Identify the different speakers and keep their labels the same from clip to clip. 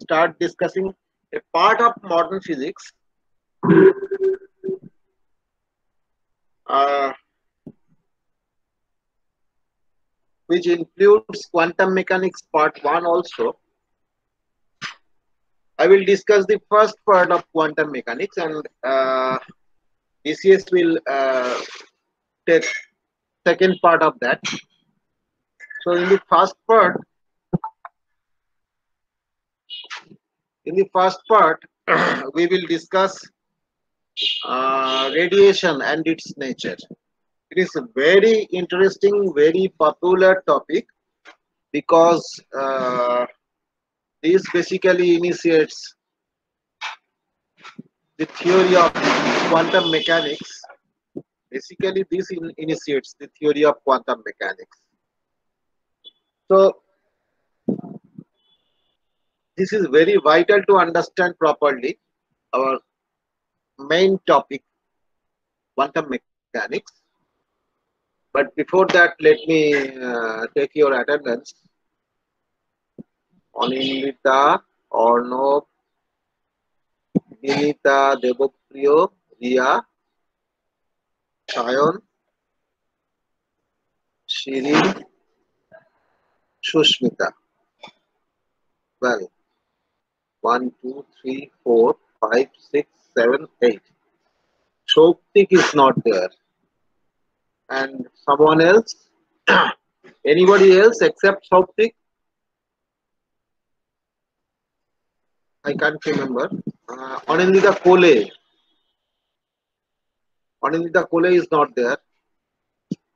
Speaker 1: start discussing a part of modern physics, uh, which includes quantum mechanics part 1 also. I will discuss the first part of quantum mechanics, and DCS will take second part of that. So in the first part, we will discuss radiation and its nature. It is a very interesting, very popular topic because this basically initiates the theory of quantum mechanics. Basically, this initiates the theory of quantum mechanics. So, this is very vital to understand properly our main topic, quantum mechanics. But before that, let me take your attendance. Anindita, Arnab, Vinita, Devopriyo, Ria, Shayon, Shirin, Shushmita. Well, 1, 2, 3, 4, 5, 6, 7, 8. Shoptik is not there. And someone else? Anybody else except Shoptik? I can't remember. Anindita Kole. Anindita Kole is not there.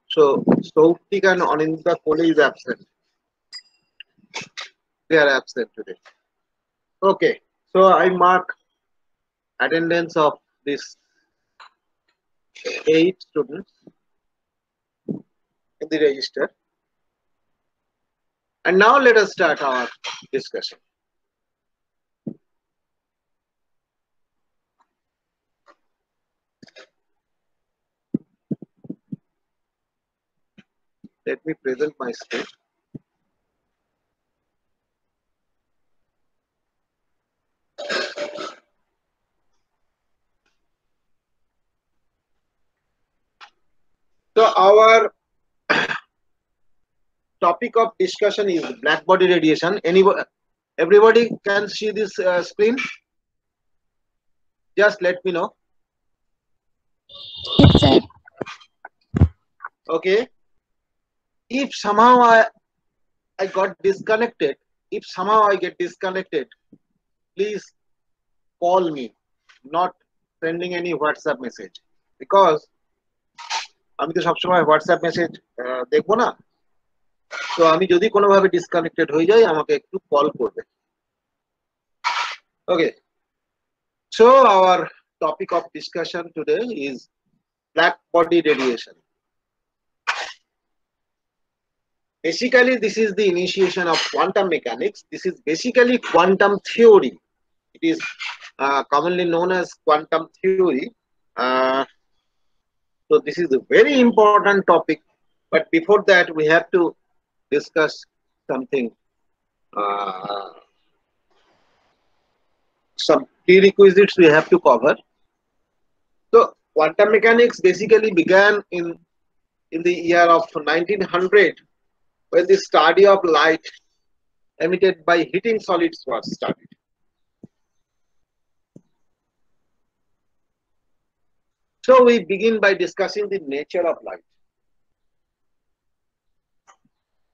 Speaker 1: So Shoptik and Anindita Kole is absent. They are absent today. Okay. So I mark attendance of this 8 students in the register. And now let us start our discussion. Let me present my screen. So our topic of discussion is black body radiation. Everybody can see this screen? Just let me know.
Speaker 2: Yes, sir.
Speaker 1: Okay. If somehow I got disconnected, if somehow I get disconnected, please call me, not sending any WhatsApp message, because আমি তো সবসময় WhatsApp message দেখবো না, তো আমি যদি কোনোভাবে disconnected হয়ে যাই আমাকে একটু কল করবে। Okay, so our topic of discussion today is black body radiation. Basically, this is the initiation of quantum mechanics. This is basically quantum theory. It is commonly known as quantum theory. So this is a very important topic. But before that, we have to discuss something, some prerequisites we have to cover. So quantum mechanics basically began in the year of 1900, when the study of light emitted by heating solids was studied. So we begin by discussing the nature of light.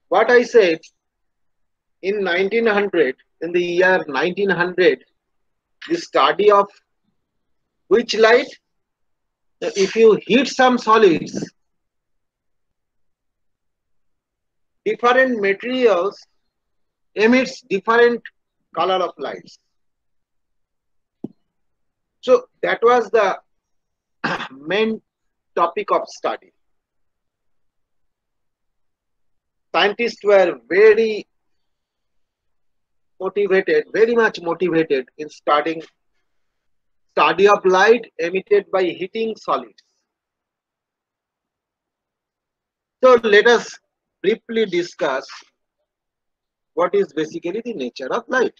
Speaker 1: What I said, in 1900, in the year 1900, the study of which light? If you heat some solids, different materials emits different color of lights. So that was the main topic of study. Scientists were very motivated, very much motivated in study of light emitted by heating solids. So let us briefly discuss what is basically the nature of light.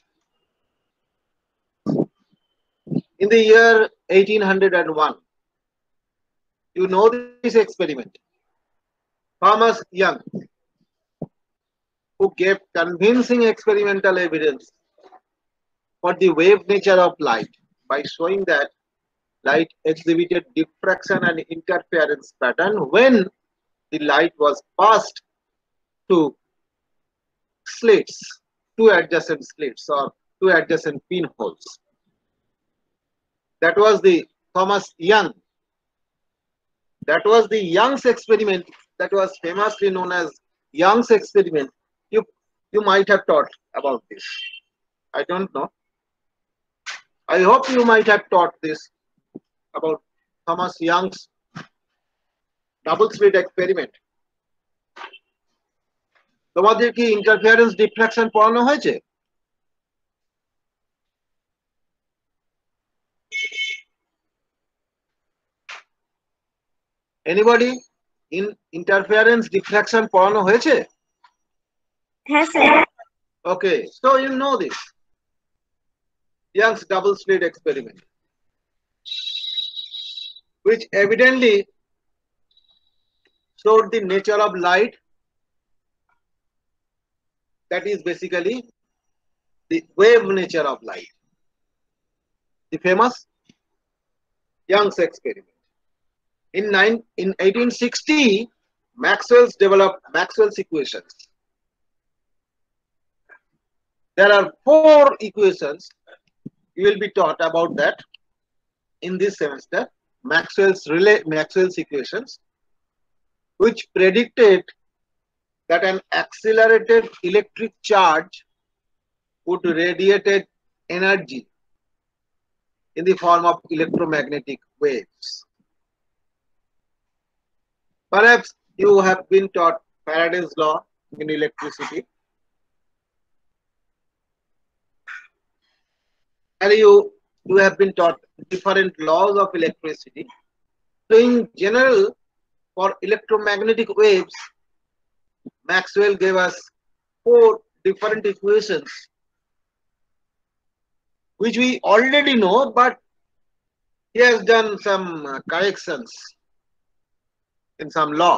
Speaker 1: In the year 1801, you know this experiment. Thomas Young, who gave convincing experimental evidence for the wave nature of light by showing that light exhibited diffraction and interference pattern when the light was passed to slits, two adjacent slits or two adjacent pinholes. That was the Thomas Young. That was the Young's experiment that was famously known as Young's experiment. You might have taught about this. I don't know. I hope you might have taught this about Thomas Young's double slit experiment. তোমাদের কি interference deflection পড়ানো হয়েছে? Anybody in interference diffraction পড়ানো হয়েছে?
Speaker 2: হ্যাঁ sir.
Speaker 1: Okay, so you know this Young's double slit experiment, which evidently showed the nature of light, that is basically the wave nature of light, the famous Young's experiment. In 1860, Maxwell's developed Maxwell's equations. There are 4 equations. You will be taught about that in this semester. Maxwell's equations, which predicted that an accelerated electric charge would radiate energy in the form of electromagnetic waves. Perhaps you have been taught Faraday's law in electricity, and you have been taught different laws of electricity. So in general, for electromagnetic waves, Maxwell gave us 4 different equations, which we already know, but he has done some corrections in some law.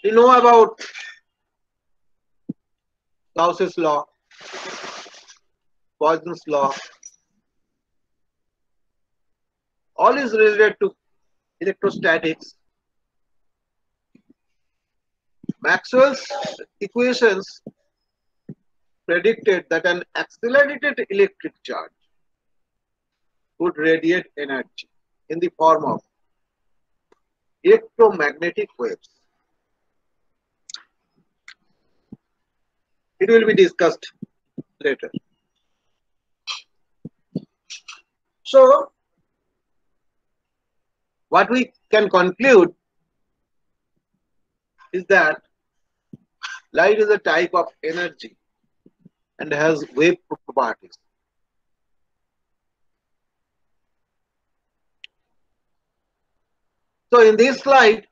Speaker 1: You know about Gauss's law, Poisson's law. All is related to electrostatics. Maxwell's equations predicted that an accelerated electric charge would radiate energy in the form of electromagnetic waves. It will be discussed later. So, what we can conclude is that light is a type of energy and has wave properties. So in this slide,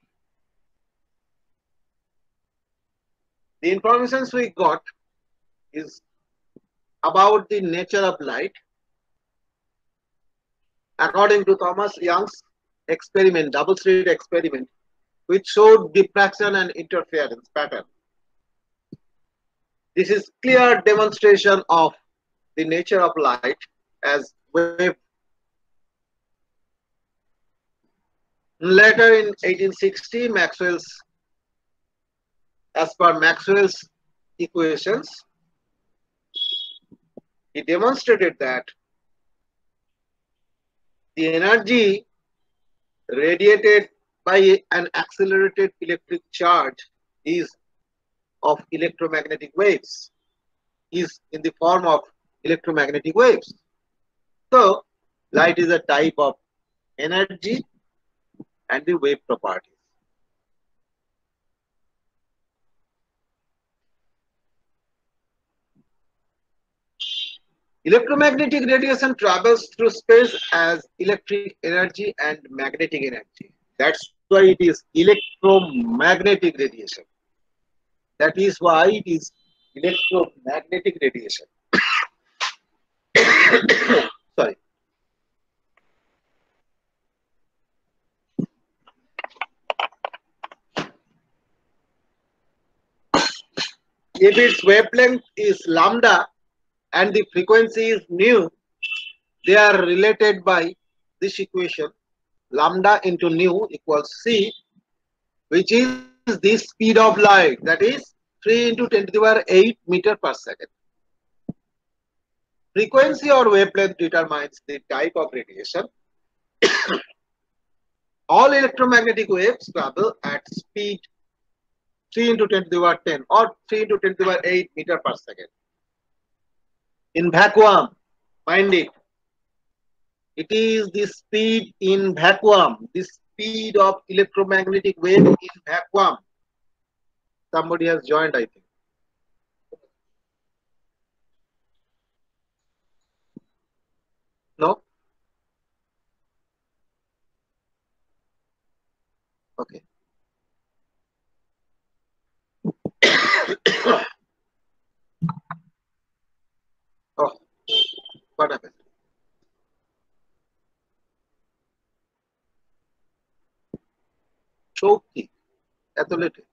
Speaker 1: the information we got is about the nature of light according to Thomas Young's experiment, double slit experiment, which showed diffraction and interference pattern. This is clear demonstration of the nature of light as wave. Later in 1860, as per Maxwell's equations, he demonstrated that the energy radiated by an accelerated electric charge is of electromagnetic waves, is in the form of electromagnetic waves. So light is a type of energy and the wave properties. Electromagnetic radiation travels through space as electric energy and magnetic energy. That's why it is electromagnetic radiation. That is why it is electromagnetic radiation. Sorry. If its wavelength is lambda and the frequency is nu, they are related by this equation. Lambda into nu equals c, which is the speed of light, that is 3 into 10 to the power 8 meter per second. Frequency or wavelength determines the type of radiation. All electromagnetic waves travel at speed 3 into 10 to the power 10 or 3 into 10 to the power 8 meter per second. In vacuum, mind it, it is the speed in vacuum, the speed of electromagnetic wave in vacuum. Somebody has joined, I think. No? Okay. Oh, what happened? শক্তি এত লেটে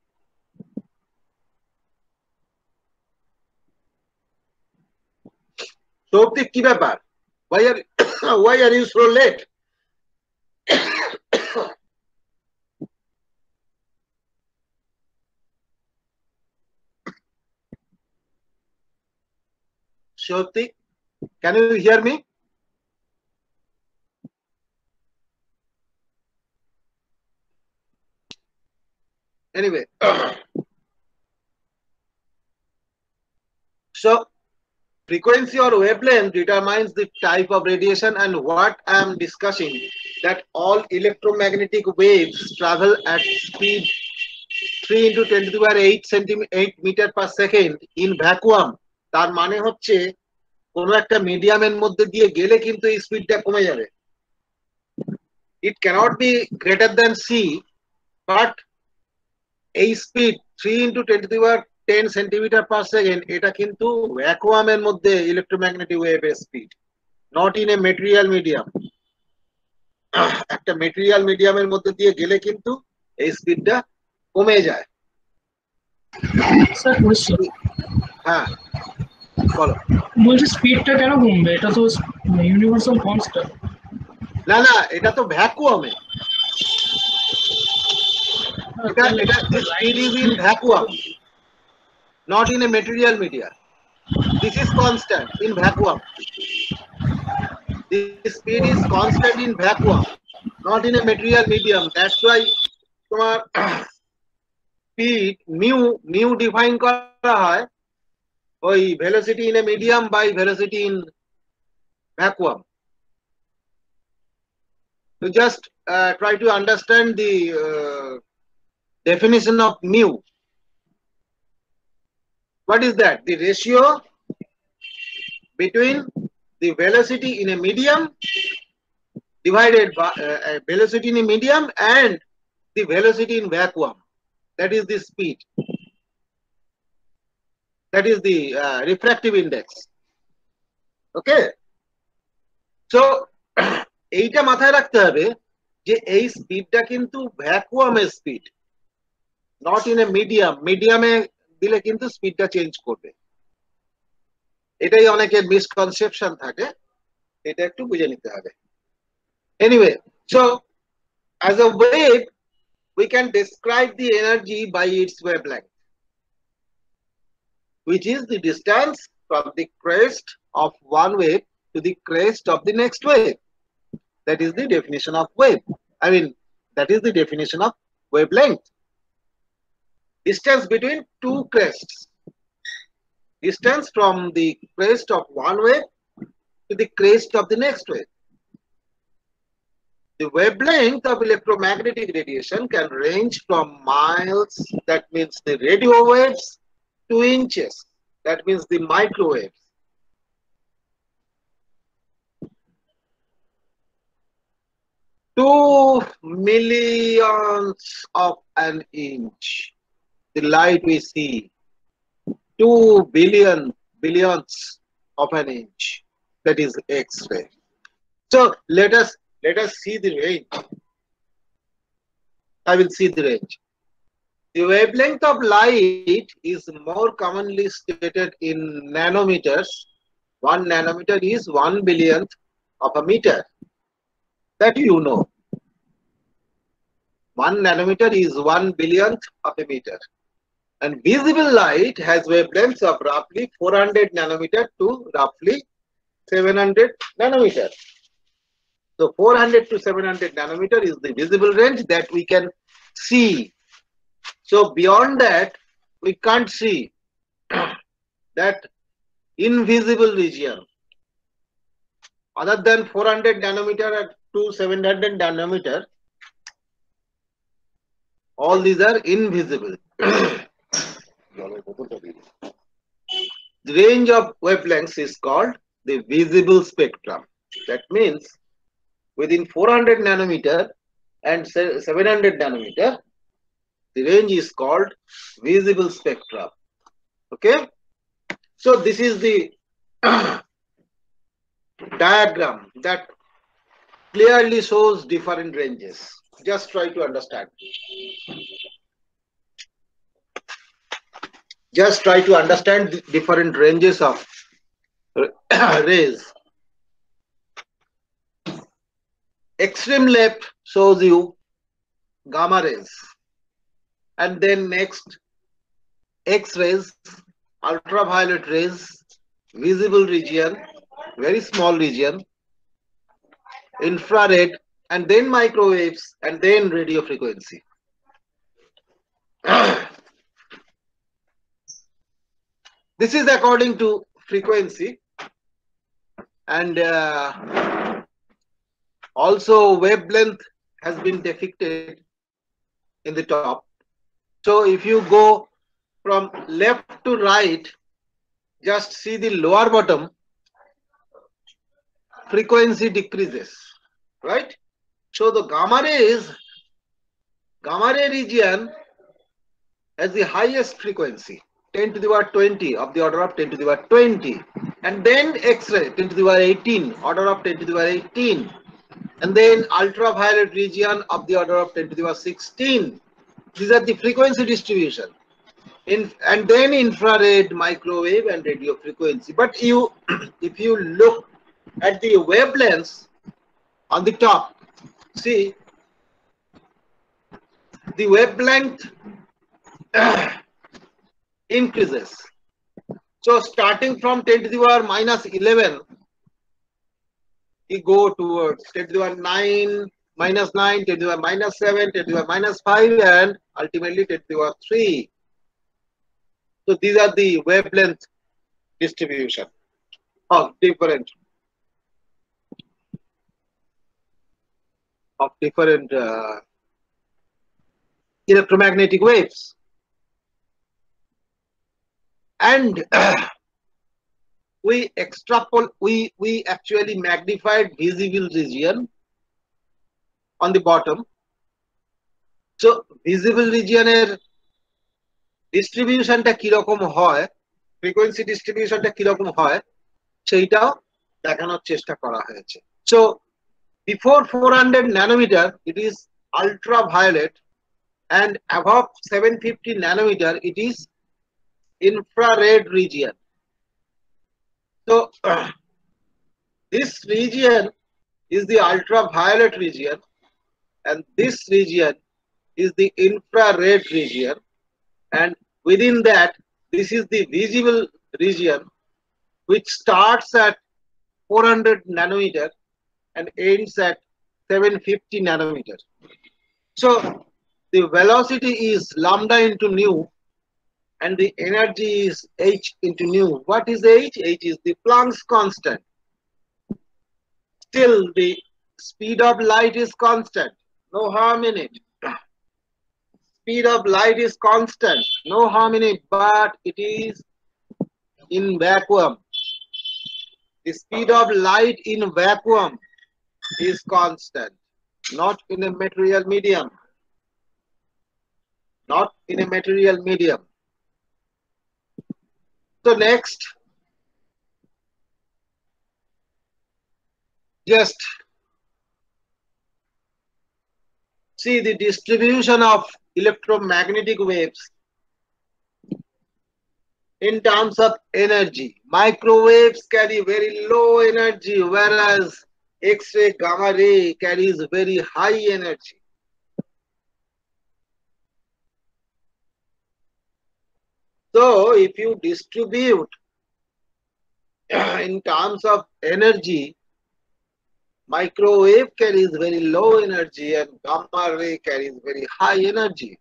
Speaker 1: শক্তি কি ব্যাপার? why are you so late? Shoti, can you hear me? Anyway, so frequency or wavelength determines the type of radiation, and what I am discussing, that all electromagnetic waves travel at speed 3 into 10 to the power 8 meter per second in vacuum. তার মানে হচ্ছে কোন একটা মিডিয়ামের মধ্যে দিয়ে গেলে কিন্তু এই স্পিডটা কমে যাবে. It cannot be greater than c, but এই speed 3 into 10 to the power 10 centimetre per second, এটা কিন্তু ভ্যাকুয়ামের মধ্যে ইলেকট্রোম্যাগনেটিক ওয়েভের speed, not in A material medium. একটা মেটেরিয়াল মিডিয়ামের মধ্যে দিয়ে গেলে কিন্তু এই স্পিডটা কমে যায়.
Speaker 3: স্যার কোশ্চেন,
Speaker 1: হ্যাঁ বলো.
Speaker 3: বলছি স্পিডটা কেন কমবে? এটা তো ইউনিভার্সাল কনস্ট্যান্ট।
Speaker 1: না না, এটা তো ভ্যাকুয়ামে, এটা speed is in vacuum, not in a material media. This is constant in vacuum. This speed is constant in vacuum, not in a material medium. That's why তোমার speed mu define করা হয় ওই velocity in a medium by velocity in vacuum. So just try to understand the definition of mu. What is that? The ratio between the velocity in a medium divided by velocity in a medium and the velocity in vacuum. That is the speed. That is the refractive index. Okay. So এইটা মাথায় রাখতে হবে যে এই স্পিডটা কিন্তু ভ্যাকুয়ামের speed, not in a medium. মিডিয়ামে দিলে কিন্তু স্পিডটা চেঞ্জ করবে. এটাই অনেকের মিসকনসেপশন থাকে, এটা একটু বুঝে নিতে হবে. Anyway, so as a wave we can describe the energy by its wavelength, which is the distance from the crest of one wave to the crest of the next wave. That is the definition of wave. I mean, that is the definition of wavelength. Distance between two crests. Distance from the crest of one wave to the crest of the next wave. The wavelength of electromagnetic radiation can range from miles, that means the radio waves, to inches, that means the microwaves. Two millionths of an inch, the light we see, 2 billions of an inch. That is X-ray. So let us see the range. I will see the range. The wavelength of light is more commonly stated in nanometers. 1 nanometer is 1 billionth of a meter. That you know. 1 nanometer is 1 billionth of a meter. And visible light has wavelengths of roughly 400 nanometer to roughly 700 nanometer. So 400 to 700 nanometer is the visible range that we can see. So beyond that, we can't see that invisible region. Other than 400 nanometer to 700 nanometer, all these are invisible. The range of wavelengths is called the visible spectrum. That means within 400 nanometer and 700 nanometer, the range is called visible spectrum. Okay. So this is the diagram that clearly shows different ranges. Just try to understand. Just try to understand the different ranges of rays. Extreme left shows you gamma rays, and then next X-rays, ultraviolet rays, visible region, very small region, infrared, and then microwaves, and then radio frequency. This is according to frequency, and also wavelength has been depicted in the top. So if you go from left to right, just see the lower bottom, frequency decreases, right? So the gamma ray region has the highest frequency, 10 to the power 20, of the order of 10 to the power 20, and then X-ray 10 to the power 18, order of 10 to the power 18, and then ultraviolet region of the order of 10 to the power 16. These are the frequency distribution. And then infrared, microwave, and radio frequency. But if you look at the wavelengths on the top, see the wavelength increases. So starting from 10 to the power minus 11, you go towards 10 to the power 9, minus 9, 10 to the power minus 7, 10 to the power minus 5, and ultimately 10 to the power 3. So these are the wavelength distribution of different electromagnetic waves. And we actually magnified visible region on the bottom. So visible region ডিস্ট্রিবিউশনটা কিরকম হয়, frequency ডিস্ট্রিবিউশনটা কিরকম হয়, সেইটাও দেখানোর চেষ্টা করা হয়েছে। So before 400 nanometer it is ultraviolet, and above 750 nanometer it is infrared region. So this region is the ultraviolet region, and this region is the infrared region, and within that, this is the visible region, which starts at 400 nanometer and ends at 750 nanometer. So the velocity is lambda into nu, and the energy is h into nu. What is h? H is the Planck's constant. Still, the speed of light is constant. No harm in it. Speed of light is constant, no harm in it, but it is in vacuum. The speed of light in vacuum is constant, not in a material medium. Not in a material medium. So next, just see the distribution of electromagnetic waves in terms of energy. Microwaves carry very low energy, whereas X-ray, gamma ray carries very high energy. So if you distribute in terms of energy, microwave carries very low energy and gamma ray carries very high energy.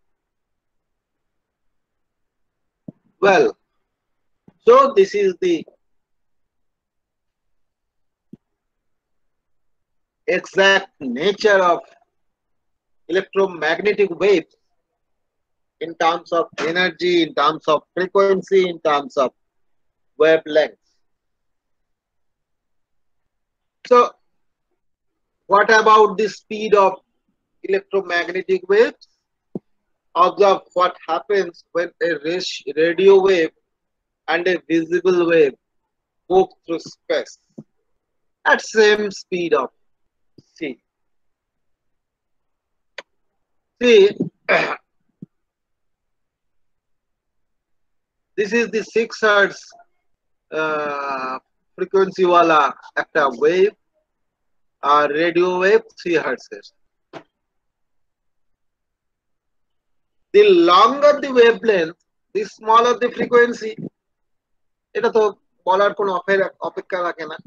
Speaker 1: Well, so this is the exact nature of electromagnetic waves in terms of energy, in terms of frequency, in terms of wavelength. So what about the speed of electromagnetic waves? Observe what happens when a radio wave and a visible wave move through space at same speed of c. See, this is the 6 hertz frequency wala একটা wave, radio wave 3 hertz. The longer the wavelength, the smaller the frequency. এটা তো বলার কোনো অপেক্ষা রাখে না,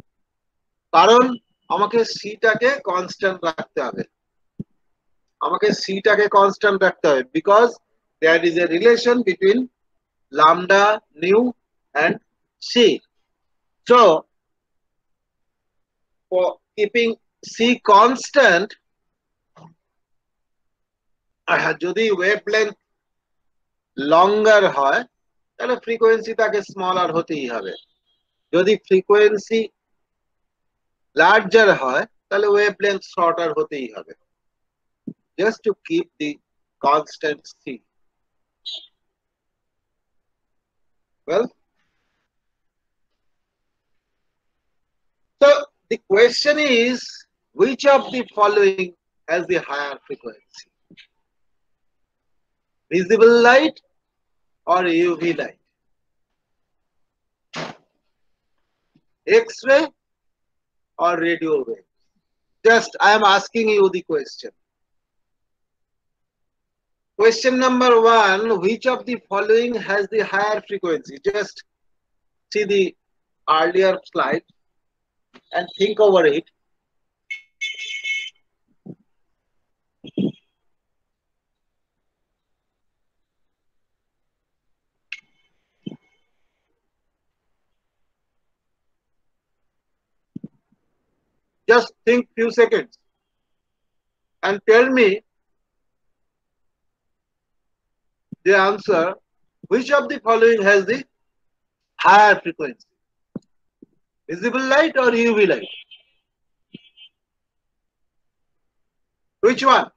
Speaker 1: কারণ আমাকে সিটাকে কনস্ট্যান্ট রাখতে হবে, because there is a relation between lambda, nu and c. So for keeping c constant, যদি wavelength longer হয় তাহলে ফ্রিকোয়েন্সি তাকে স্মলার হতেই হবে, যদি ফ্রিকোয়েন্সি লার্জার হয় তাহলে ওয়েভলেন্থ শর্টার হতেই হবে, just to keep the constant c. Well, so the question is, which of the following has the higher frequency? Visible light or UV light? X-ray or radio wave? Just I am asking you the question. Question number 1, which of the following has the higher frequency? Just see the earlier slide and think over it. Just think few seconds and tell me the answer. Which of the following has the higher frequency? Visible light or UV light? Which one?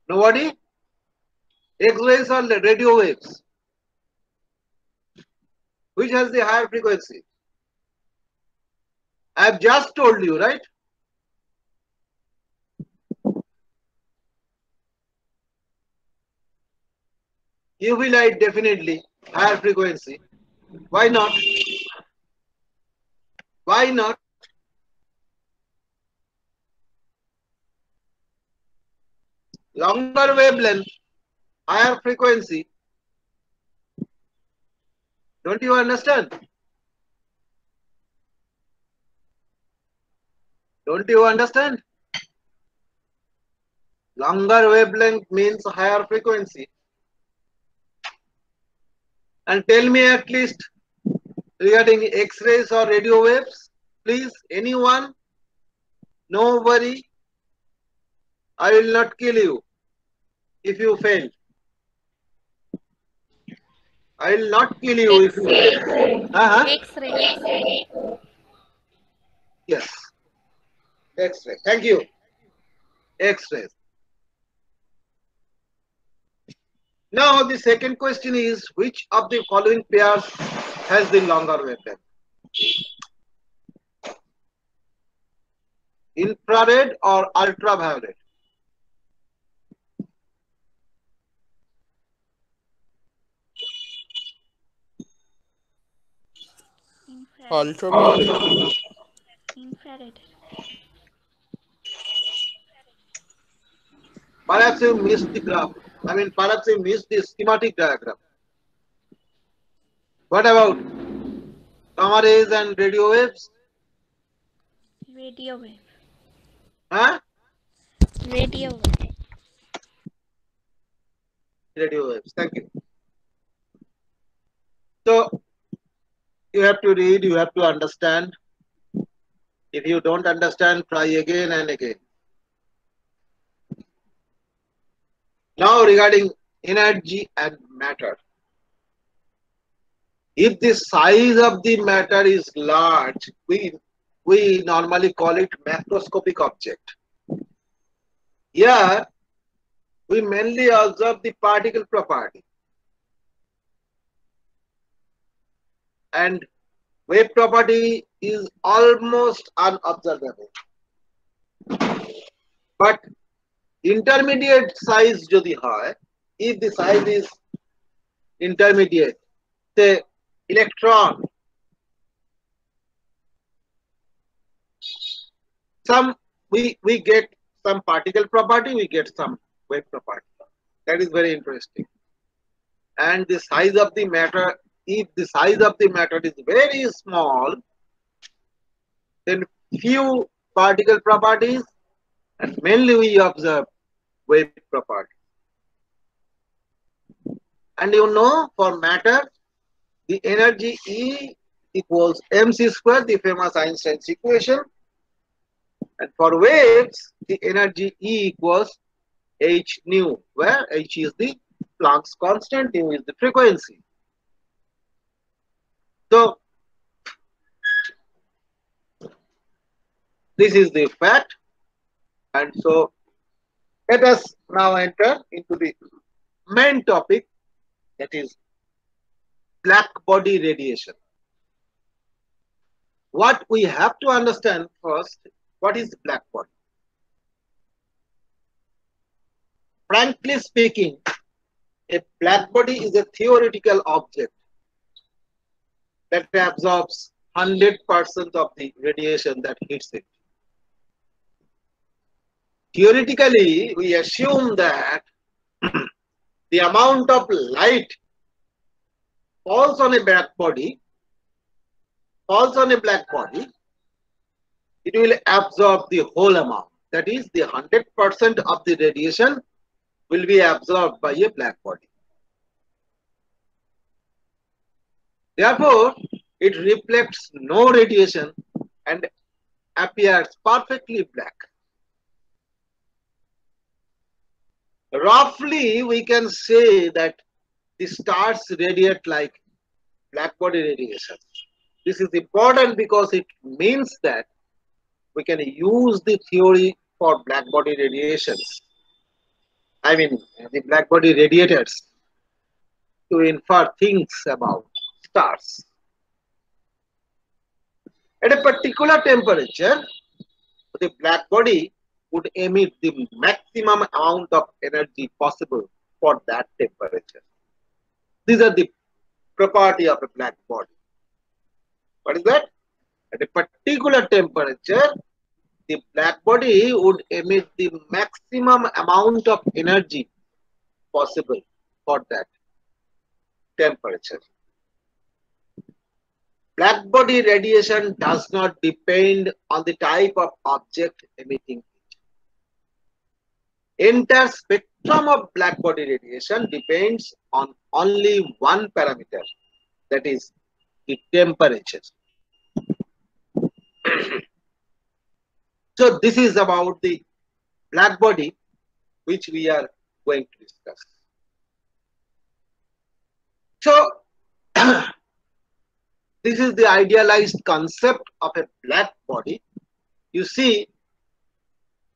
Speaker 1: Nobody? X-rays or radio waves? Which has the higher frequency? I have just told you, right? UV light definitely higher frequency. Why not? Why not? Longer wavelength, higher frequency. Don't you understand? Don't you understand? Longer wavelength means higher frequency. And tell me at least regarding X-rays or radio waves, please, anyone? No worry, I will not kill you if you fail. I will not kill you if you fail.
Speaker 2: X-ray.
Speaker 1: Yes, X-ray. Thank you. X-rays. Now the second question is, which of the following pairs has the longer wavelength? Infrared or ultraviolet?
Speaker 2: Infrared.
Speaker 4: Ultraviolet.
Speaker 2: Infrared.
Speaker 1: Perhaps you missed the graph. I mean, perhaps you missed the schematic diagram. What about gamma rays and radio waves?
Speaker 2: Radio wave.
Speaker 1: Huh?
Speaker 2: Radio wave.
Speaker 1: Radio waves. Thank you. So you have to read, you have to understand. If you don't understand, try again and again. Now regarding energy and matter. If the size of the matter is large, we normally call it macroscopic object. Here, we mainly observe the particle property. And wave property is almost unobservable. But intermediate size jodi hoy, if the size is intermediate, say electron, we get some particle property, we get some wave property. That is very interesting. And the size of the matter, if the size of the matter is very small, then few particle properties, and mainly we observe wave property. And you know, for matter, the energy E equals mc square, the famous Einstein's equation. And for waves, the energy E equals h nu, where h is the Planck's constant, nu is the frequency. So this is the fact. And so let us now enter into the main topic, that is black body radiation. What we have to understand first, what is black body? Frankly speaking, a black body is a theoretical object that absorbs 100% of the radiation that hits it. Theoretically, we assume that the amount of light falls on a black body, it will absorb the whole amount. That is, the 100% of the radiation will be absorbed by a black body. Therefore, it reflects no radiation and appears perfectly black. Roughly, we can say that the stars radiate like black body radiation. This is important because it means that we can use the theory for black body radiations. I mean, the black body radiators to infer things about stars. At a particular temperature, the black body would emit the maximum amount of energy possible for that temperature. These are the property of a black body. What is that? At a particular temperature, the black body would emit the maximum amount of energy possible for that temperature. Black body radiation does not depend on the type of object emitting it. Entire spectrum of black body radiation depends on only one parameter, that is the temperature. So this is about the black body which we are going to discuss. So this is the idealized concept of a black body. You see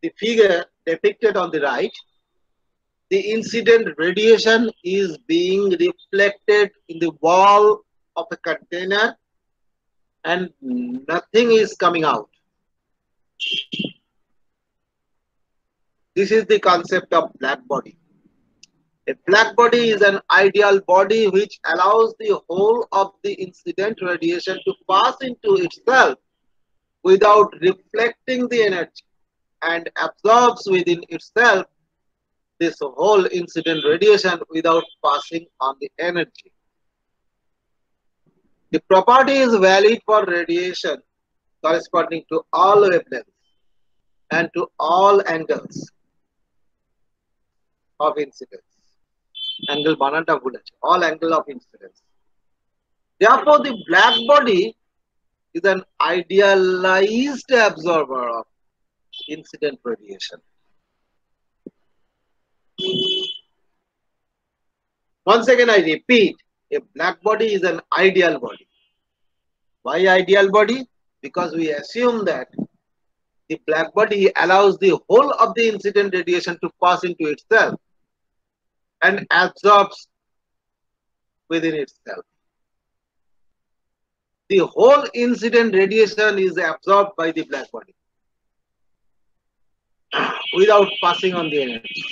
Speaker 1: the figure depicted on the right. the incident radiation is being reflected in the wall of a container and nothing is coming out. This is the concept of black body. A black body is an ideal body which allows the whole of the incident radiation to pass into itself without reflecting the energy and absorbs within itself this whole incident radiation without passing on the energy. The property is valid for radiation corresponding to all wavelengths and to all angles of incidence. Angle bananta bhul ache, all angle of incidence. Therefore, the black body is an idealized absorber of incident radiation. Once again, I repeat, a black body is an ideal body. Why ideal body? Because we assume that the black body allows the whole of the incident radiation to pass into itself and absorbs within itself. The whole incident radiation is absorbed by the black body without passing on the energy.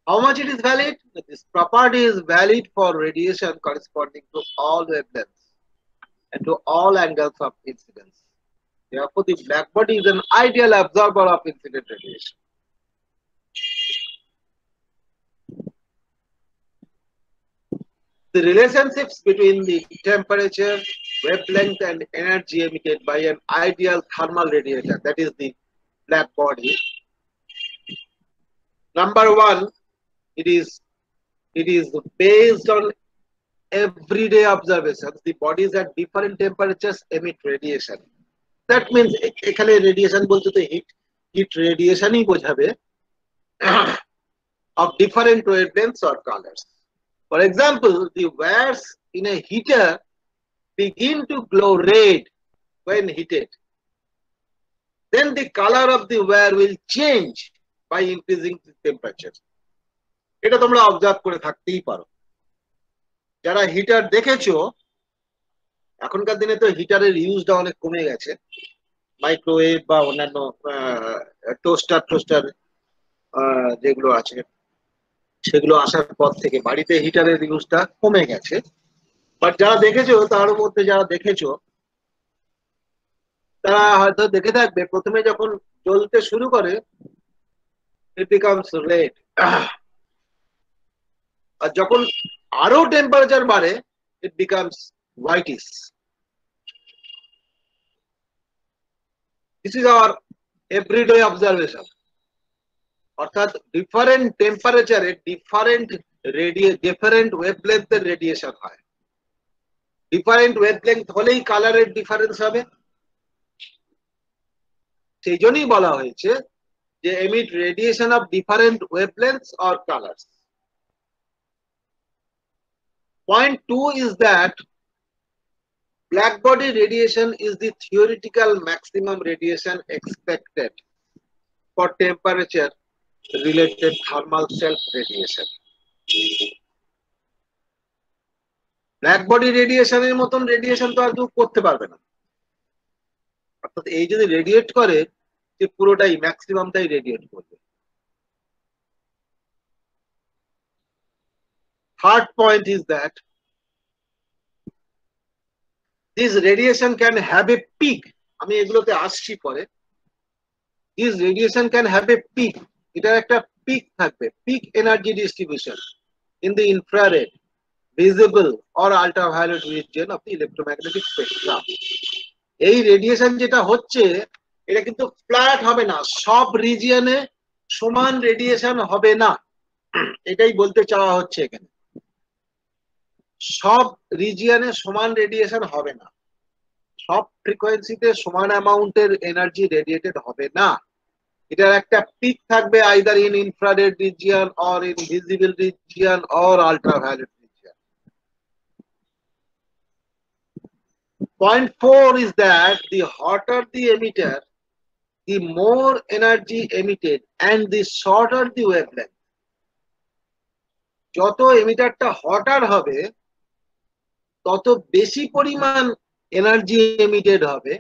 Speaker 1: How much it is valid? This property is valid for radiation corresponding to all wavelengths and to all angles of incidence. Therefore, the black body is an ideal absorber of incident radiation. The relationships between the temperature, wavelength, and energy emitted by an ideal thermal radiator, that is the black body. Number one, it is based on everyday observations. The bodies at different temperatures emit radiation. That means এখানে radiation বলতে তো heat radiation ই বোঝাবে of different wavelengths or colors. For example, the wires in a heater begin to glow red when heated. Then the color of the wire will change by increasing the temperature. এটা তোমরা observe করে থাকতেই পারো। যারা heater দেখেছো, এখনকার দিনে তো হিটারের ইউজটা অনেক কমে গেছে। মাইক্রোওয়েভ বা অন্যান্য টোস্টার যেগুলো আছে সেগুলো আসার পর থেকে বাড়িতে হিটারের ইউজটা কমে গেছে। বাট যারা দেখেছো, তার মধ্যে যারা দেখেছো তারা হয়তো দেখে থাকবে প্রথমে যখন জ্বলতে শুরু করে it becomes red, আর যখন আরো টেম্পারেচার বাড়ে it becomes whitish. This is our everyday observation. অর্থাৎ ডিফারেন্ট টেম্পারেচারে ডিফারেন্ট ওয়েভলেন্থের রেডিয়েশন হয়। ডিফারেন্ট ওয়েভলেন্থ হলেই কালারের ডিফারেন্স হবে। সেই জন্যই বলা হয়েছে যে emit radiation of different wavelengths or colors. Point 2 is that black body radiation is the theoretical maximum radiation expected for temperature related thermal self radiation. Black body রেডিয়েশনের মতন রেডিয়েশন তো আর কেউ করতে পারবে না। অর্থাৎ এই যদি রেডিয়েট করে, যে পুরোটাই ম্যাক্সিমামটাই রেডিয়েট করবে। Third point is that this radiation can have a peak. আমি এগুলোতে আসছি পরে। This radiation can have a peak. এটার একটা পিক থাকবে, peak energy distribution in the infrared, visible or ultraviolet region of the electromagnetic spectrum. এই radiation যেটা হচ্ছে এটা কিন্তু ফ্ল্যাট হবে না, সব রিজিয়নে সমান রেডিয়েশন হবে না, এটাই বলতে চাওয়া হচ্ছে এখানে। সব রিজিয়নে সমান রেডিয়েশন হবে না, সব ফ্রিকোয়েন্সিতে সমান অ্যামাউন্টের এনার্জি রেডিয়েটেড হবে না। এটার একটা পিক থাকবে either in infrared region or in visible region or ultraviolet region. Point 4 is that the hotter the emitter, the more energy emitted and the shorter the wavelength. যত এমিটারটা হটার হবে তত বেশি পরিমাণ এনার্জি এমিটেড হবে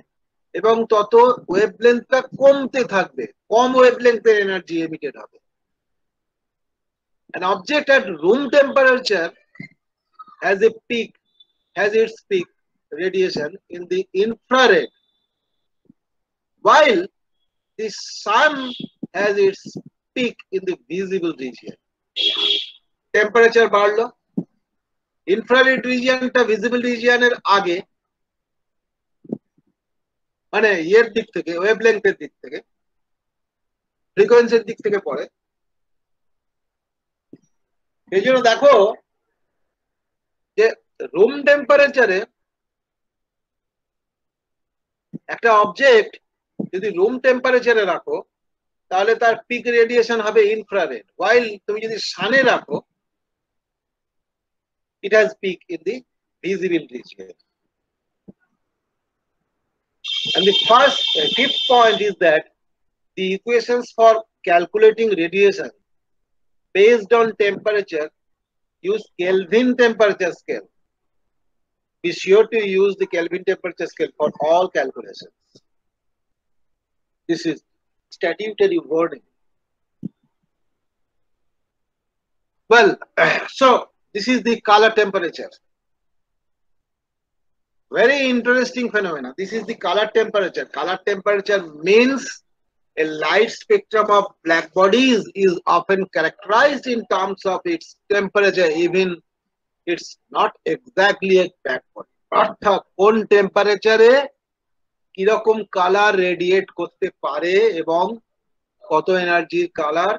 Speaker 1: এবং তত ওয়েভলেন্থটা কমতে থাকবে, কম ওয়েভলেন্থের এনার্জি এমিটেড হবে। An object at room temperature has its peak radiation in the infrared, while the sun has its peak in the visible region. Temperature বাড়লো, ইনফ্রারেড রিজিয়নটা ভিজিবল রিজিয়নের আগে, মানে এর দিক থেকে, ওয়েভলেংথের দিক থেকে, ফ্রিকোয়েন্সির দিক থেকে পড়ে। এই জন্য দেখো যে রুম টেম্পারেচারে একটা অবজেক্ট যদি রুম টেম্পারেচারে রাখো তাহলে তার পিক রেডিয়েশন হবে ইনফ্রারেড, while তুমি যদি সানে রাখো it has peak in the visible region. And the fifth point is that the equations for calculating radiation based on temperature use Kelvin temperature scale. Be sure to use the Kelvin temperature scale for all calculations. This is statutory wording. Well, so this is the color temperature. Very interesting phenomena. This is the color temperature. Color temperature means a light spectrum of black bodies is often characterized in terms of its temperature, even it's not exactly a black body. অর্থাৎ কোন টেম্পারেচারে কিরকম colour radiate করতে পারে এবং কত এনার্জির colour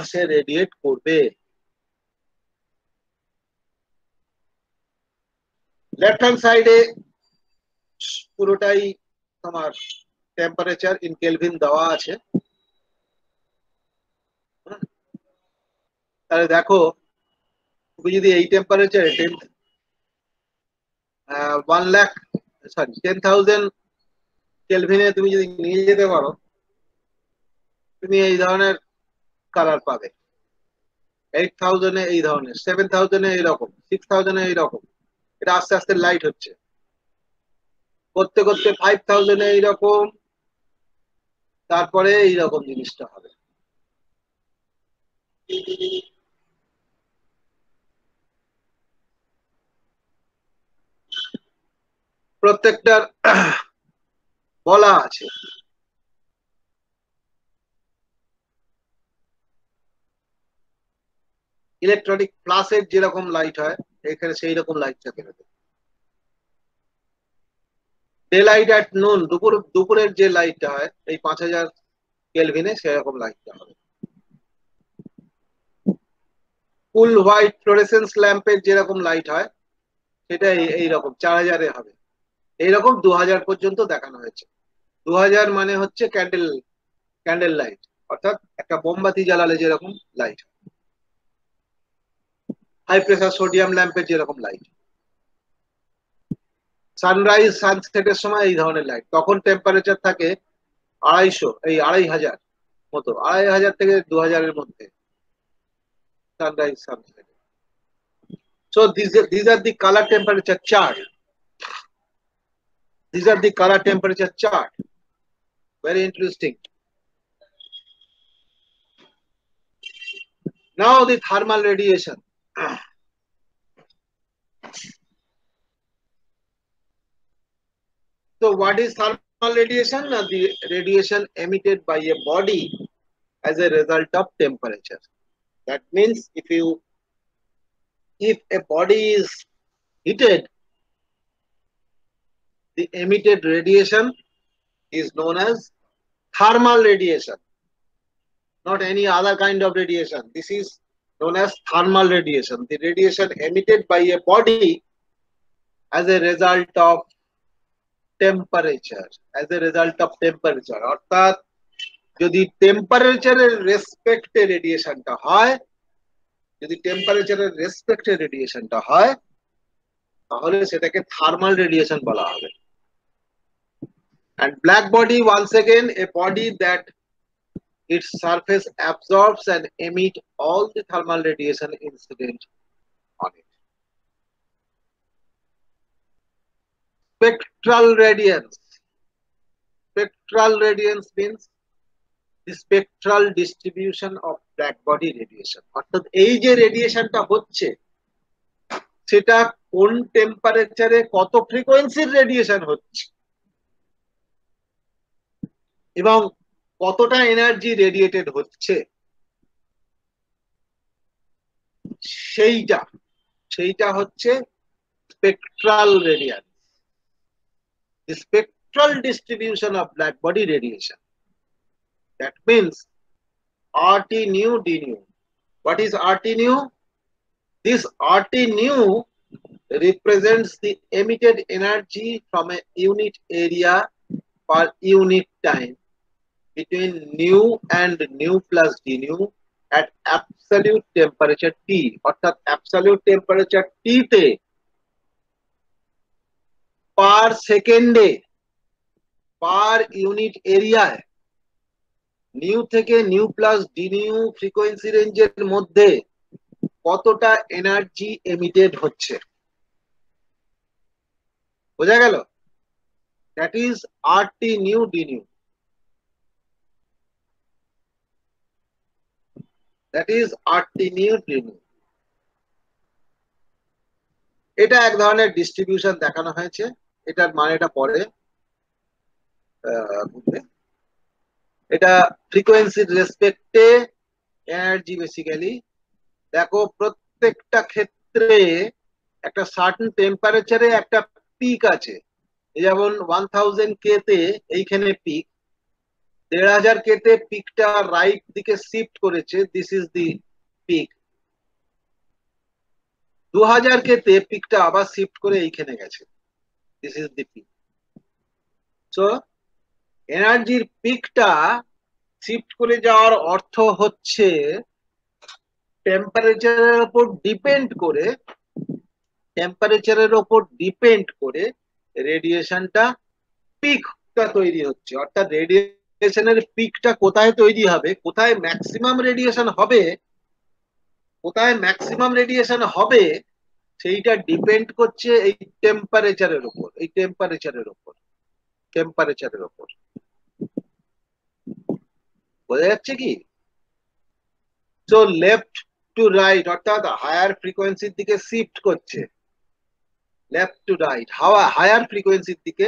Speaker 1: সে radiate করবে। লেফট হ্যান্ড সাইডে পুরোটাই তোমার টেম্পারেচার ইন কেলভিন দেওয়া আছে। তাহলে দেখো তুমি যদি এই টেম্পারেচারে 10,000 কেলভিনে তুমি যদি নিয়ে যেতে পারো তুমি এই ধরনের কালার পাবে। 8,000 এ এই ধরনের, 7,000 এ এইরকম, 6,000 এ এইরকম। এটা আস্তে আস্তে লাইট হচ্ছে, করতে করতে 5,000 এ এইরকম, তারপরে এইরকম জিনিসটা হবে। প্রত্যেকটার বলা আছে। ইলেকট্রনিক প্লাসের যেরকম লাইট হয় এখানে সেই রকম লাইটটা বেরোবে। ডে লাইট অ্যাট নুন, দুপুরের যে লাইটটা হয় এই 5,000 কেলভিনে সেরকম লাইটটা হবে। ফুল হোয়াইট ফ্লোরেসেন্স ল্যাম্পের যেরকম লাইট হয় সেটা এইরকম 4,000 এ হবে। এইরকম 2,000 পর্যন্ত দেখানো হয়েছে। 2,000 মানে হচ্ছে ক্যান্ডেল লাইট, অর্থাৎ একটা মোমবাতি জ্বালালে যেরকম লাইট, হাই প্রেসার সোডিয়াম ল্যাম্পের যেরকম লাইট। সানরাইজ সানসেটের সময় এই ধরনের লাইট, তখন টেম্পারেচার থাকে 250, এই 2,500 মতো, 2,500 থেকে 2,000 এর মধ্যে sunrise sunset. So these are the color temperature chart. These are the color temperature chart. Very interesting. Now the thermal radiation. So what is thermal radiation? The radiation emitted by a body as a result of temperature. That means if a body is heated, the emitted radiation is known as thermal radiation, not any other kind of radiation. This is known as thermal radiation, the radiation emitted by a body as a result of temperature, অর্থাৎ যদি টেম্পারেচারের রেসপেক্টে রেডিয়েশনটা হয়, তাহলে সেটাকে thermal radiation বলা হবে। And black body, once again, a body that its surface absorbs and emit all the thermal radiation incident on it. Spectral radiance. Spectral radiance means the spectral distribution of black body radiation. অর্থাৎ এই যে রেডিয়েশনটা হচ্ছে সেটা কোন টেম্পারেচারে কত ফ্রিকোয়েন্সির radiation হচ্ছে এবং কতটা এনার্জি রেডিয়েটেড হচ্ছে সেইটা হচ্ছে spectral radiance, the spectral distribution of black body radiation. That means RT nu d nu. What is RT nu? This RT nu represents the emitted energy from a unit area per unit time between nu and nu plus d nu at absolute temperature T. অর্থাৎ absolute temperature T তে পার সেকেন্ডে per unit এরিয়ায় new থেকে new plus D new frequency রেঞ্জের মধ্যে কতটা energy emitted হচ্ছে বোঝা গেল? That is RT new D new, that is RT new D new. এটা এক ধরনের ডিস্ট্রিবিউশন দেখানো হয়েছে, এটার মানেটা পরে বুঝবে। এটা ফ্রিকোয়েন্সির রেসপেক্টে এনার্জি বেসিক্যালি দেখো প্রত্যেকটা ক্ষেত্রে একটা সার্টেন টেম্পারেচারে একটা পিক আছে, যেমন 1000 কে তে এইখানে পিক, 1500 কে তে পিকটা রাইট দিকে শিফট করেছে, this is the peak. 2000 K তে পিকটা আবার শিফট করে এইখানে গেছে, this is the peak. So এনার্জির পিকটা শিফট করে যাওয়ার অর্থ হচ্ছে টেম্পারেচারের উপর ডিপেন্ড করে রেডিয়েশনটা পিকটা তৈরি হচ্ছে। অর্থাৎ রেডিয়েশনের পিকটা কোথায় তৈরি হবে, কোথায় ম্যাক্সিমাম রেডিয়েশন হবে সেইটা ডিপেন্ড করছে এই টেম্পারেচারের উপর। বোঝা যাচ্ছে কি? সো লেফট টু রাইট অর্থাৎ হায়ার ফ্রিকোয়েন্সির দিকে শিফট করছে, লেফট টু রাইট হায়ার ফ্রিকোয়েন্সির দিকে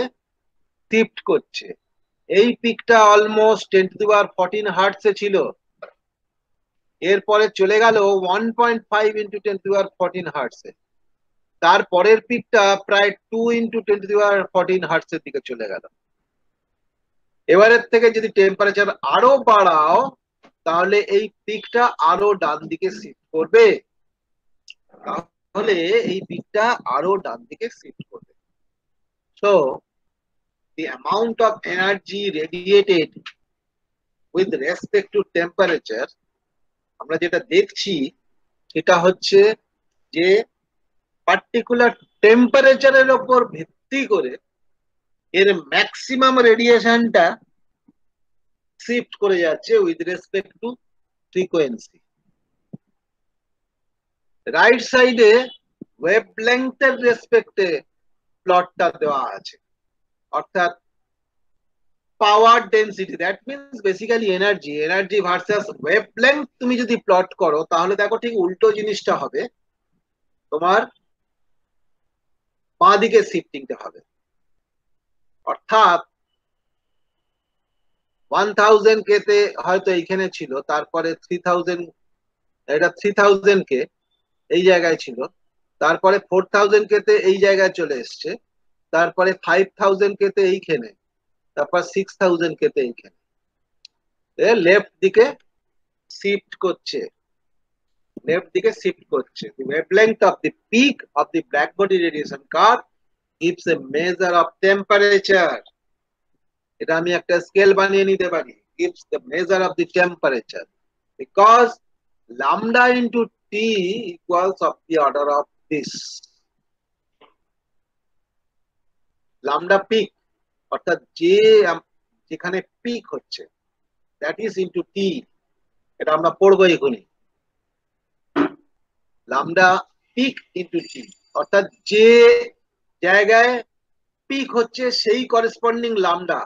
Speaker 1: শিফট করছে। এই পিকটা অলমোস্ট 10^14 হার্টজ এ ছিল, এরপরে চলে গেল 1.5 × 10^14 হার্টজ এ, তারপরের পিকটা প্রায় 2 × 10^14 হার্টজ এর দিকে চলে গেল। এবারের থেকে যদি টেম্পারেচার আরো বাড়াও তাহলে এই পিকটা আরো ডান দিকে শিফট করবে, so the amount of energy radiated with respect to temperature, আমরা যেটা দেখছি সেটা হচ্ছে যে পার্টিকুলার টেম্পারেচারের উপর ভিত্তি করে এর ম্যাক্সিমাম রেডিয়েশনটা শিফট করে যাচ্ছে with respect to frequency. Right সাইডে ওয়েভলেংথের রেসপেক্টে প্লটটা দেওয়া আছে, অর্থাৎ power density, that means basically energy versus wavelength তুমি যদি প্লট করো তাহলে দেখো ঠিক উল্টো জিনিসটা হবে, তোমার বাঁ দিকে শিফটিংটা হবে। অর্থাৎ 1000 কে তে হয়তো এইখানে ছিল, তারপরে 3000 কে এই জায়গায় ছিল, তারপরে 4000 কে তে এই জায়গায় চলে এসছে, তারপরে 5000 কে তে এইখানে, তারপর 6000 কে তে এইখানে লেফট দিকে শিফট করছে। The wavelength of the peak of the black body radiation curve gives a measure of temperature. এটা আমি একটা স্কেল বানিয়ে নিতে পারি, gives the measure of the temperature because lambda into T equals of the order of this. Lambda peak অর্থাৎ যেখানে pick হচ্ছে that is into টি, এটা আমরা পড়বো এখনই। লামডা পিক ইনটু টি, অর্থাৎ যে জায়গায় পিক হচ্ছে সেই করেসপন্ডিং লামডা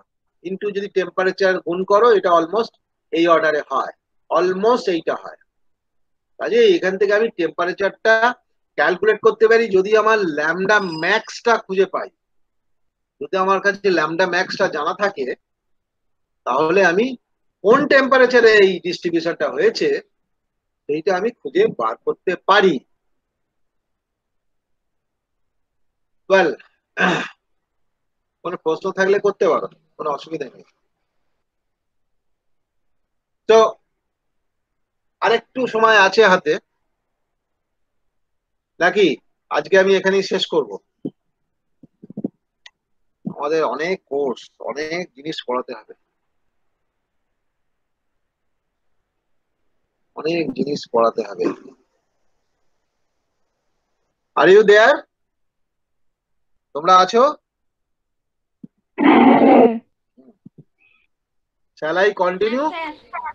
Speaker 1: ইনটু যদি টেম্পারেচার গুণ করো, এটা অলমোস্ট এই অর্ডারে হয়, অলমোস্ট এইটা হয়। কাজে এখান থেকে আমি টেম্পারেচারটা ক্যালকুলেট করতে পারি যদি আমার ল্যামডা ম্যাক্সটা খুঁজে পাই। যদি আমার কাছে ল্যামডা ম্যাক্সটা জানা থাকে, তাহলে আমি কোন টেম্পারেচারে এই ডিস্ট্রিবিউশনটা হয়েছে সেইটা আমি খুঁজে বার করতে পারি। ওয়েল, কোনো প্রশ্ন থাকলে করতে পারো, কোনো অসুবিধা নেই। তো আরেকটু সময় আছে হাতে, নাকি আজকে আমি এখানেই শেষ করব? আমাদের অনেক কোর্স, অনেক জিনিস পড়াতে হবে, অনেক জিনিস পড়াতে হবে। Are you there? তোমরা আছো? Shall I continue?
Speaker 2: Yes, sir.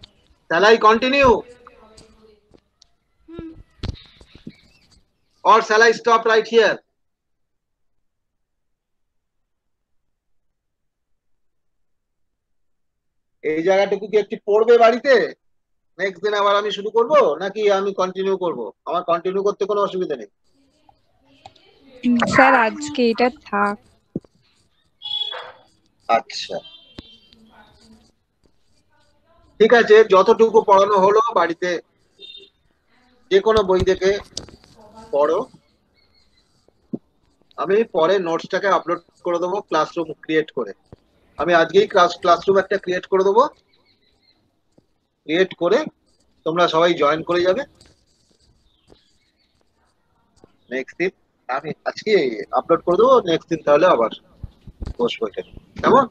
Speaker 1: Shall I continue? Or shall I stop right here? এই জায়গাটুকু কি একটু পড়বে বাড়িতে? নেক্সট দিন আবার আমি শুরু করব, নাকি আমি কন্টিনিউ করব? আমার কন্টিনিউ করতে কোনো অসুবিধা নেই।
Speaker 4: স্যার আজকে এটা থাক।
Speaker 1: আচ্ছা, ঠিক আছে, যতটুকু পড়ানো হলো বাড়িতে যে কোনো বই থেকে পড়ো। আমি পরে নোটসটাকে আপলোড করে দেবো ক্লাসরুম ক্রিয়েট করে। আমি আজকেই ক্লাসরুম একটা ক্রিয়েট করে দেবো, ক্রিয়েট করে তোমরা সবাই জয়েন করে যাবে। নেক্সট দিন আমি আজকে আপলোড করে দেবো, নেক্সট দিন তাহলে আবার বসবো এখানে, কেমন?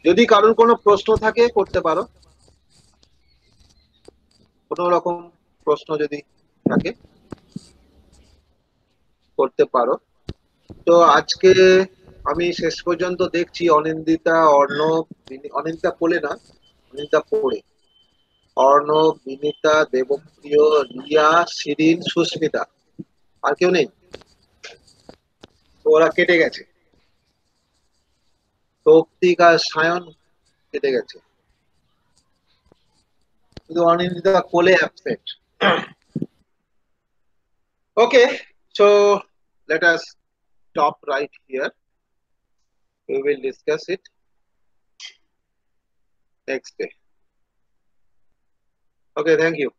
Speaker 1: যদি কারোর কোনো প্রশ্ন থাকে করতে পারো, কোনো রকম প্রশ্ন যদি থাকে করতে পারো। তো আজকে আমি শেষ পর্যন্ত দেখছি অনিন্দিতা, অর্ণব, অনিন্দিতা পড়ে না, অনিন্দিতা পড়ে, অর্ণব, বিনিতা, দেবপ্রিয়, রিয়া, শিরিন, সুস্মিতা, আর কেউ নেই? তো ওরা কেটে গেছে, তৌক্তিক আর সায়ন কেটে গেছে, শুধু অনিন্দিতা কোলে absent. Okay, so let us stop right here. We will discuss it next day. Okay, thank you.